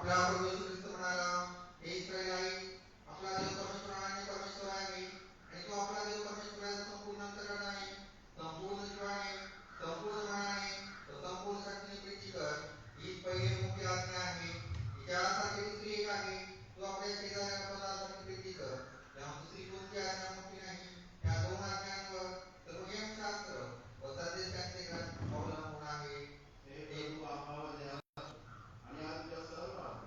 आपला प्रभू येशू ख्रिस्त म्हणाला, हे इस्रायल आहे, आपला देव परमेश्वर आणि परमेश्वर आहे, आणि तो आपला देव परमेश्वर आहे, संपूर्ण अंतकरणाने आहे, संपूर्ण जीवाने, संपूर्ण मनाने, संपूर्ण शक्तीने प्रीती कर. ही पहिली मुख्य आज्ञा आहे. त्यासारखी दुसरी एक आहे, तू आपल्या शेजाऱ्याला पदार्थाची प्रीती कर. या दुसरी कोणती आज्ञा मोठी नाही. या दोन आज्ञांवर सर्व नियमशास्त्र व संदेशांचे ग्रंथ अवलंबून आहे. हे प्रभू आम्हाला द्या आणि आमच्या सर्व आज्ञा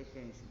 81.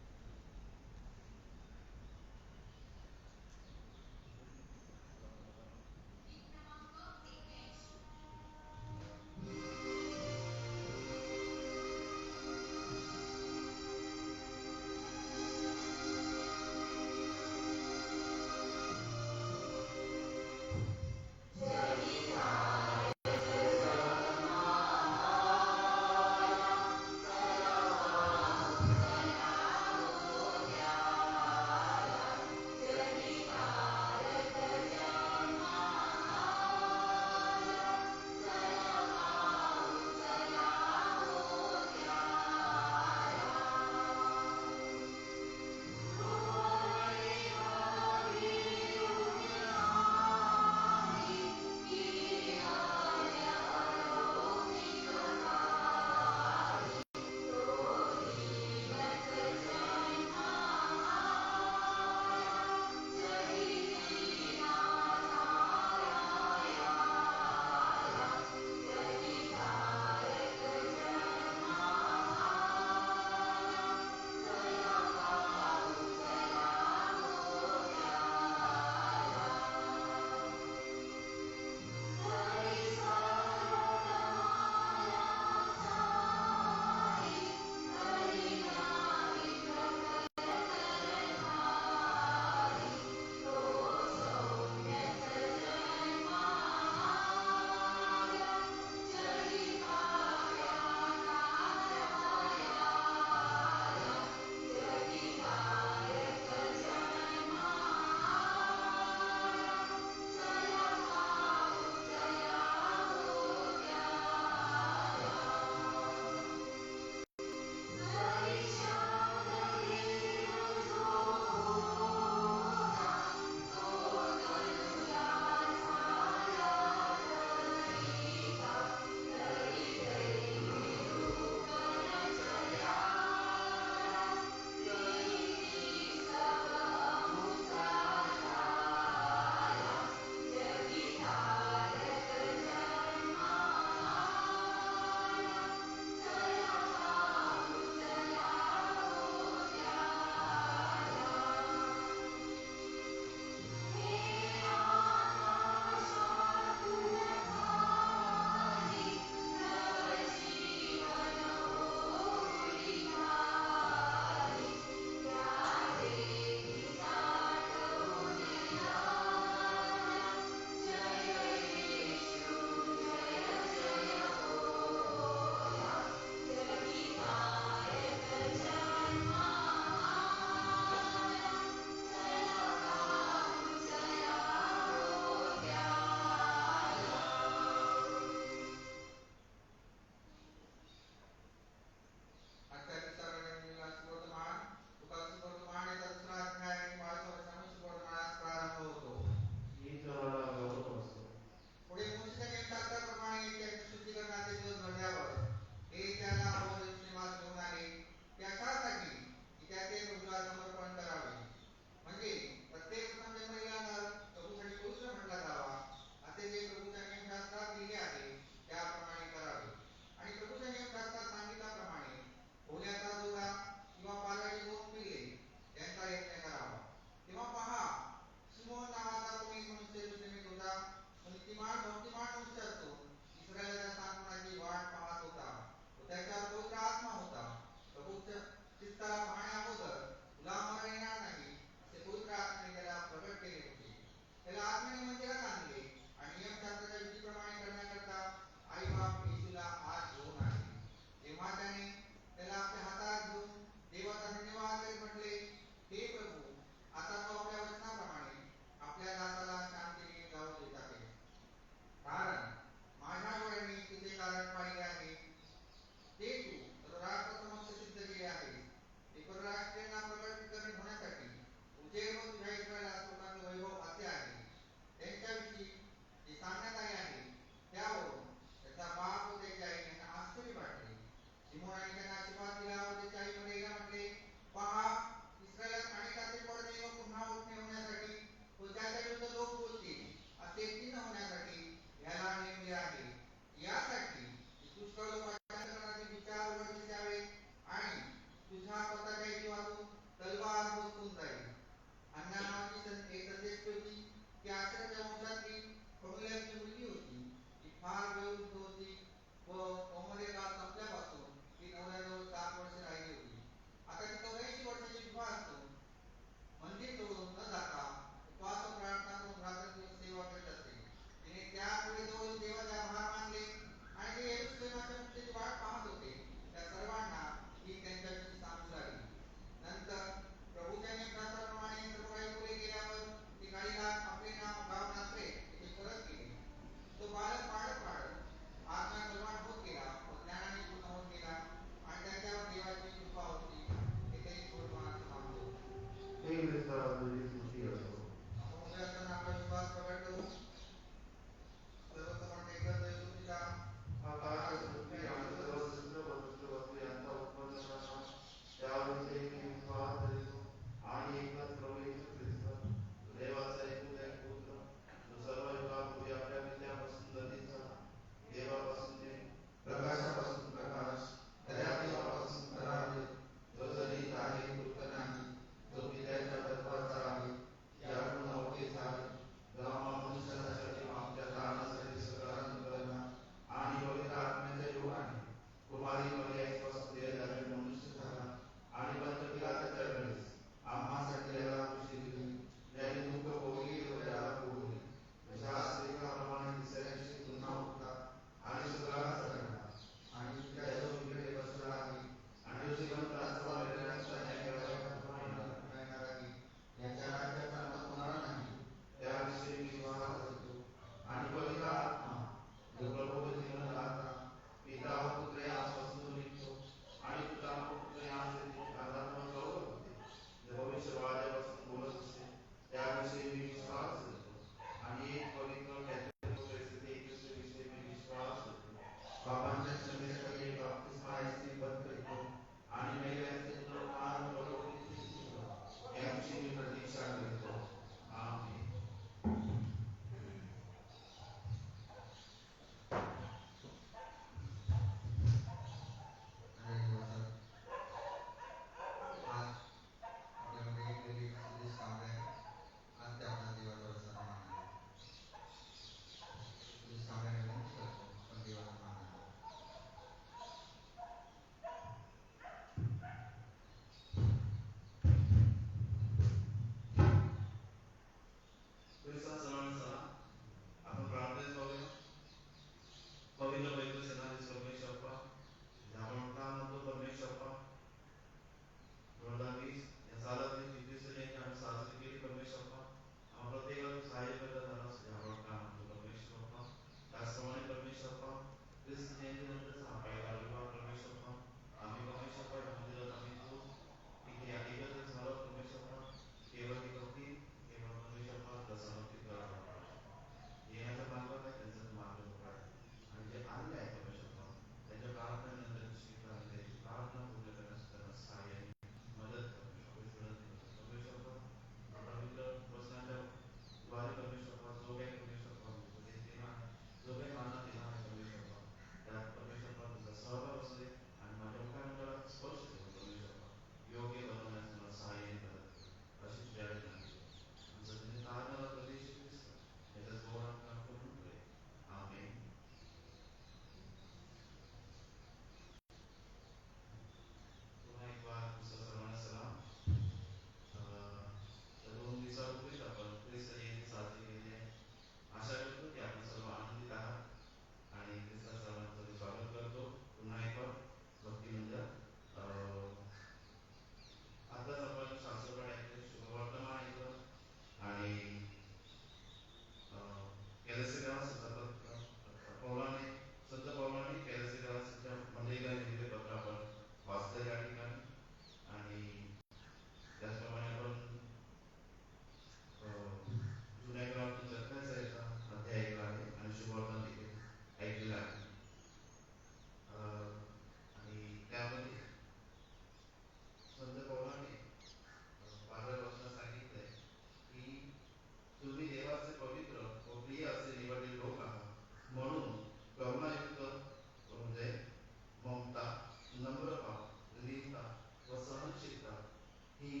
ही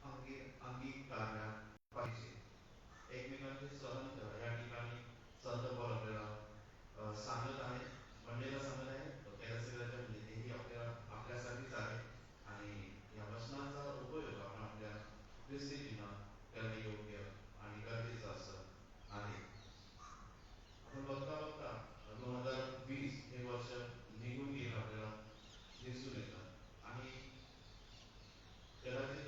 अंगीकारल्या पाहिजे. एकमेकांचे सहन करा. या ठिकाणी संत पाऊल आपल्याला सांगत आहे, मंडेला सांगत आहे, कॅरसिराच्या म्हणजे तेही आपल्यासाठीच आहे. आणि या वचनाचा उपयोग आपण आपल्या ख्रिस्ती जीवनात करणे योग्य आणि गरजेचं असं आहे. आपण बघता बघता 2020 हे वर्ष निघून गेलं आपल्याला दिसून येतं आणि जगातील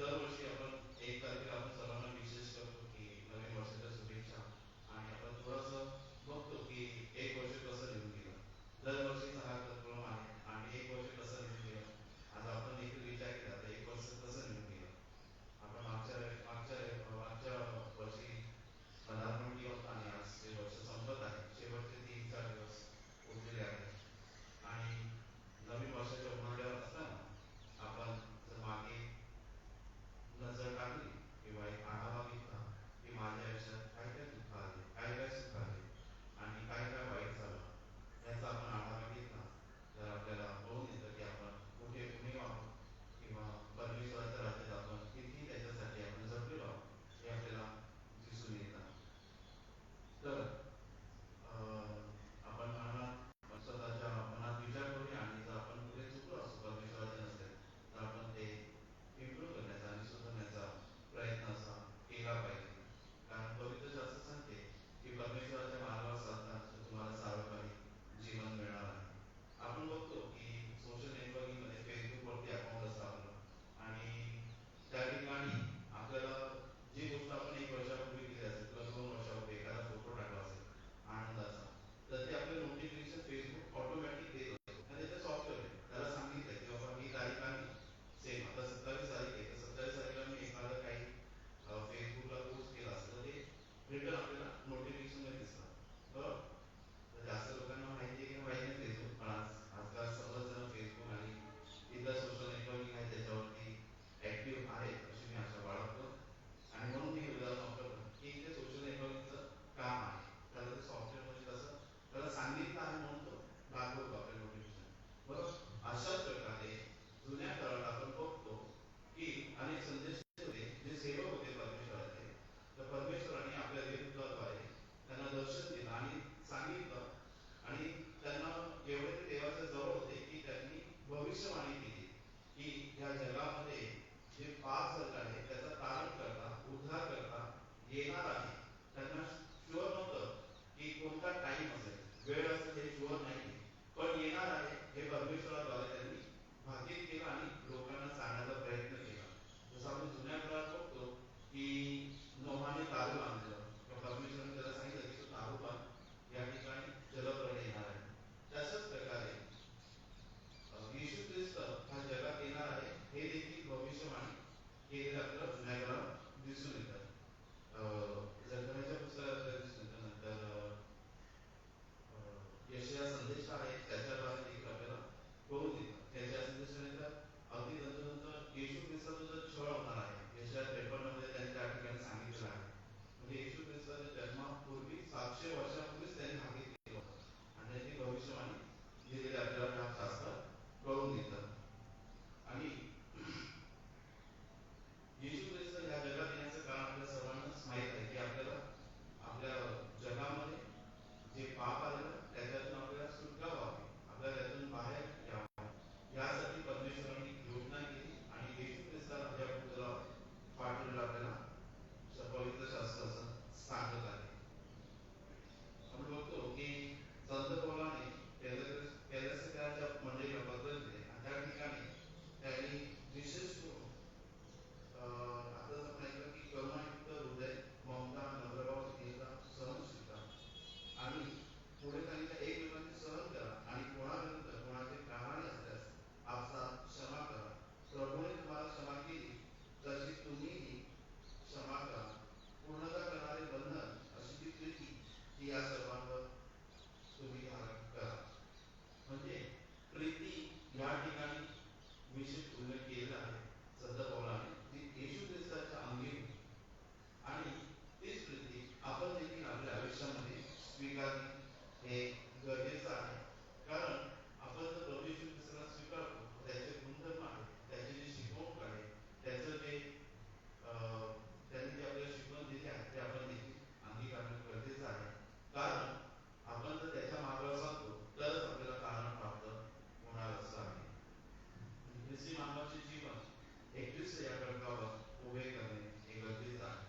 उभे करणे हे गरजेचं आहे.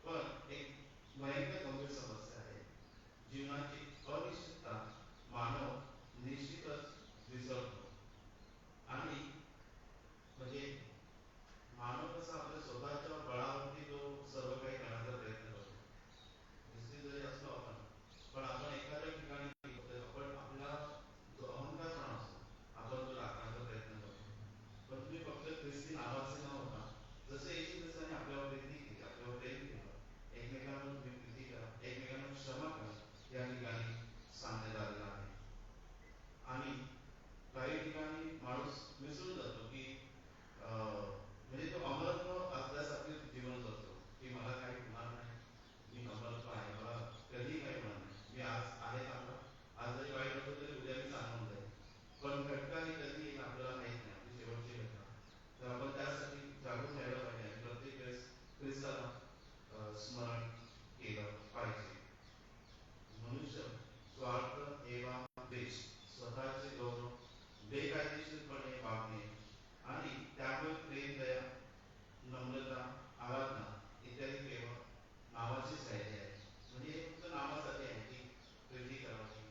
पण एक भयंकर गंभीर समस्या आहे. जीवनाची अनिश्चितता मानव निश्चितच विसरतो. आणि म्हणजे मानव कसा आपल्या स्वतःच्या बळावरती तो सर्व काही करण्याचा प्रयत्न करतो. निश्चित जरी असलो आपण, पण आपण एखाद्या ठिकाणी गेलो तर आपण आपला जो अहंकारपणा असतो आपण तो राखण्याचा प्रयत्न करतो. पण तुम्ही फक्त ख्रिस्ती नावाचे न होता, जसं येशू ख्रिस्ताने आपल्यावर प्रीती केली, आपल्यावर प्रेम केलं, एकमेकांवर तुम्ही प्रीती करा, एकमेकांना क्षमा करा, या ठिकाणी सांगण्यात आलेलं आहे. आणि काही ठिकाणी माणूस विसरून जातो की म्हणजे तो अमरत्व असल्यासारखे जीवन जगतो की मला काही होणार नाही, मी अमरत्व आहे, मला कधीही काही होणार नाही, मी आज आहे चांगला, आज जरी वाईट होतं तरी उद्या मी चांगला होऊन जाईल. पण घटना ही कधी येईल आपल्याला माहित नाही, आपली शेवटची घटना. तर आपण त्यासाठी जागून राहायला पाहिजे आणि प्रत्येक वेळेस ख्रिस्ताला स्मरण केलं पाहिजे. मनुष्य स्वार्थ, हेवा, द्वेष, स्वतःचे गौरव, बेकायदेशीरपणे वागणे आणि त्यामुळे प्रेम, दया, नम्रता, आराधना इत्यादी केवळ नावाचीच राहिली आहे. म्हणजे हे फक्त नावासाठी आहे की प्रीती करावी,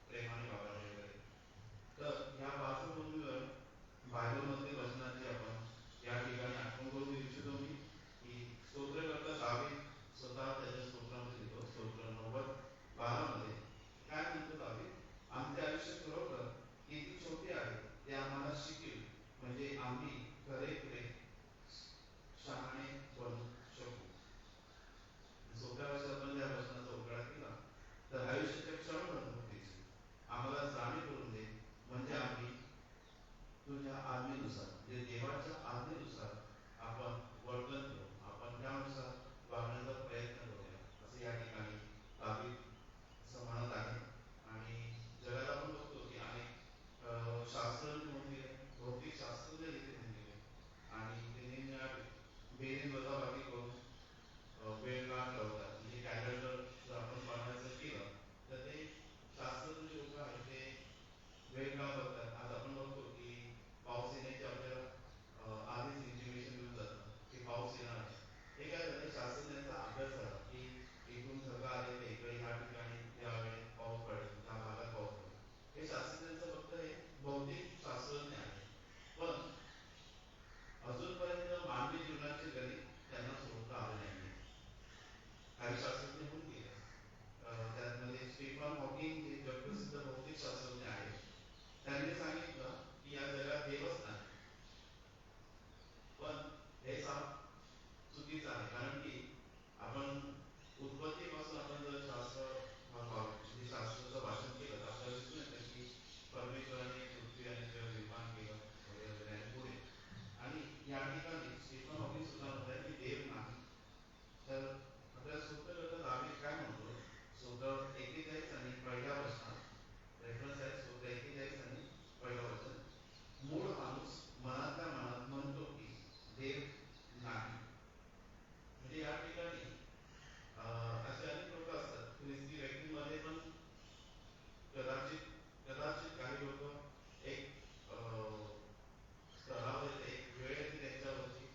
प्रेमाने वागावे वगैरे. तर या पार्श्वभूमीवर बायबलमधील वचनाची आपण या ठिकाणी आठवण करून देऊ इच्छितो मी की स्तोत्रकर्ता दावीद स्वतः त्याच्या स्तोत्रामध्ये लिहितो, स्तोत्र 90:12 मध्ये काय म्हणतो दावीद? आमचे आयुष्य खरोखर किती छोटे आहे ते आम्हाला शिकेल, म्हणजे आम्ही खरेखुरे शहाणे बनू शकू. सोप्या भाषेत आपण या वचनाचा उलगडा केला तर आयुष्याच्या क्षण बंधुतेची आम्हाला जाणीव करून दे, म्हणजे आम्ही तुझ्या आज्ञेनुसार, म्हणजे देवाच्या आज्ञेनुसार आपण वर्तन करू, आपण त्यानुसार वागण्याचा प्रयत्न करूया, असं या ठिकाणी दावीद म्हणत आहे. आणि जगात आपण बघतो की अनेक शास्त्रज्ञ होऊन गेले, भौतिक शास्त्रज्ञ देखील होऊन गेले आणि त्यांनी बेरीज वजाबाकी करून वेळ का ठरवतात. म्हणजे कॅलेंडर जर आपण बनवायचं केलं तर ते शास्त्रज्ञ लोक आहेत ते वेळ का बघतात. आज आपण बघतो की पाऊस येण्याची आपल्याला आधीच इंटिमेशन देऊन जातं की पाऊस येणार आहे. हे काय झालं, शास्त्रज्ञांचा अभ्यास झाला की इकडून ढगा आले तर इकडे ह्या ठिकाणी यावेळी पाऊस पडेल, त्या भागात पाऊस पडेल. हे शास्त्रज्ञांचं फक्त हे भौतिक शास्त्रज्ञ आहे. पण अजूनपर्यंत मानवी जीवनाचे गणित त्यांना सोडता आले नाही. काही शास्त्रज्ञ होऊन गेले, त्यामध्ये स्टीफन हॉकिंग जे जगप्रसिद्ध भौतिक शास्त्रज्ञ आहेत, त्यांनी सांगितलं की या जगात देवच नाही. पण हे चुकीचं आहे, कारण की आपण उत्पत्तीपासून आपण जर शास्त्र म्हणजे शास्त्राचं भाषण केलं तर आपल्याला दिसून येतं की परमेश्वराने पृथ्वी आणि जग निर्माण केलं वगैरे वगैरे आणि पुढे. आणि या ठिकाणी स्टीफन हॉकिंग सुद्धा म्हणतात की देव नाही. तर आपल्याला सूत्र करता दावीद काय म्हणतो, सूत्र 41 आणि पहिल्या वचनात रेफरन्स आहे, सूत्र 41 आणि पहिलं वचन, मूळ माणूस मनातल्या मनात म्हणतो की देव नाही. म्हणजे या ठिकाणी असे अनेक लोक असतात ख्रिस्ती व्यक्तींमध्ये पण, कदाचित कदाचित काही लोक एक स्तरावर येते, एक वेळ येते त्यांच्यावरची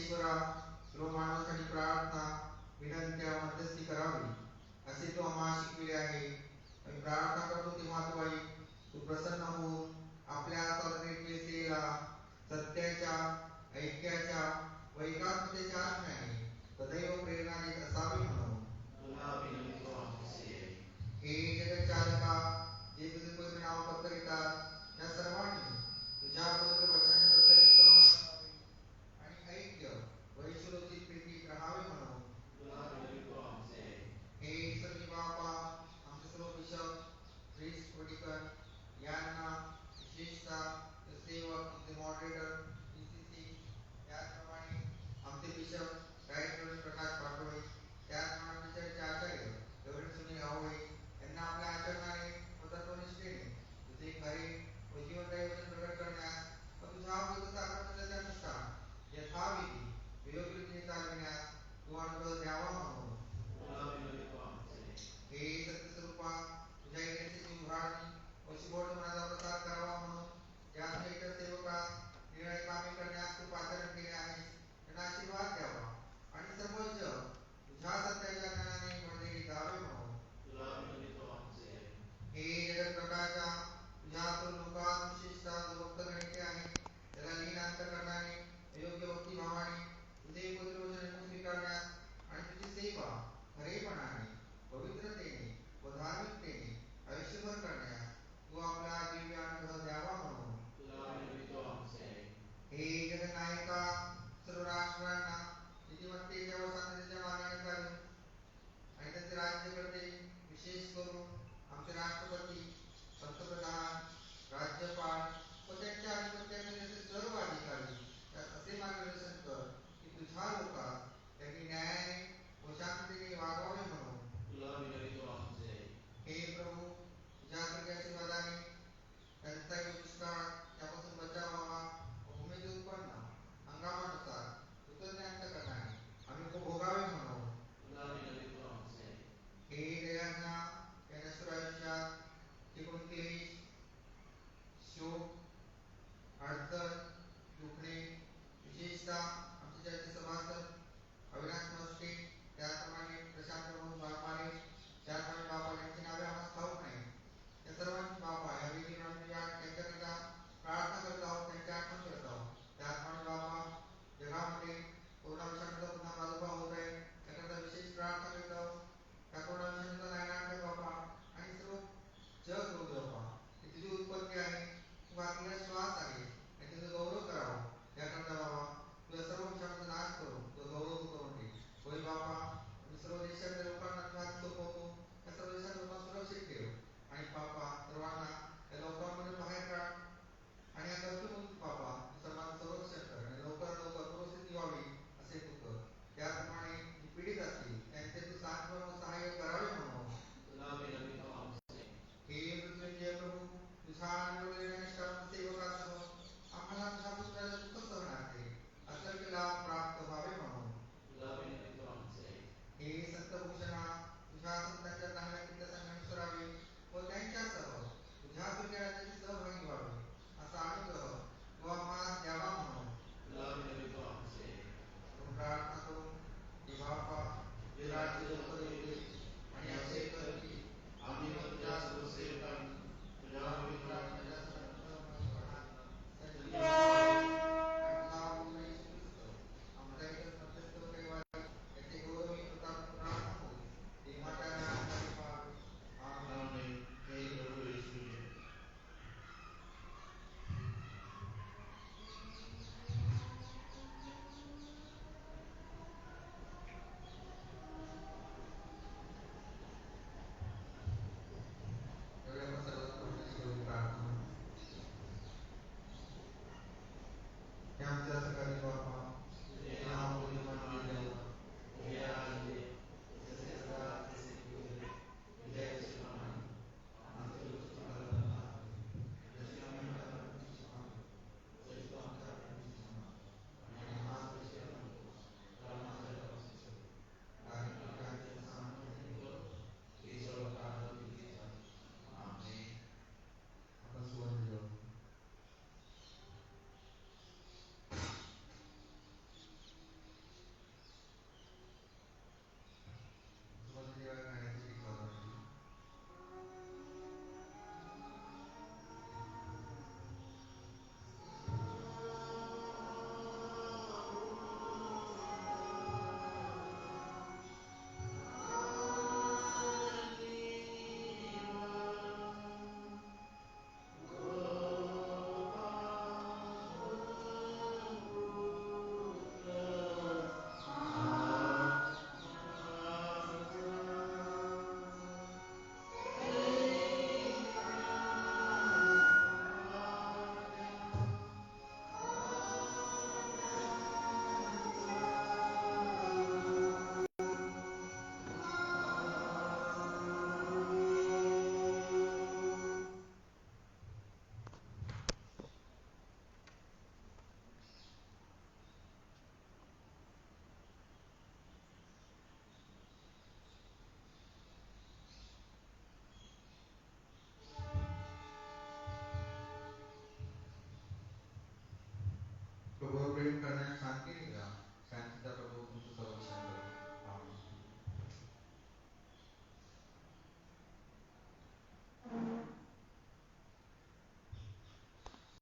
परमेश्वरा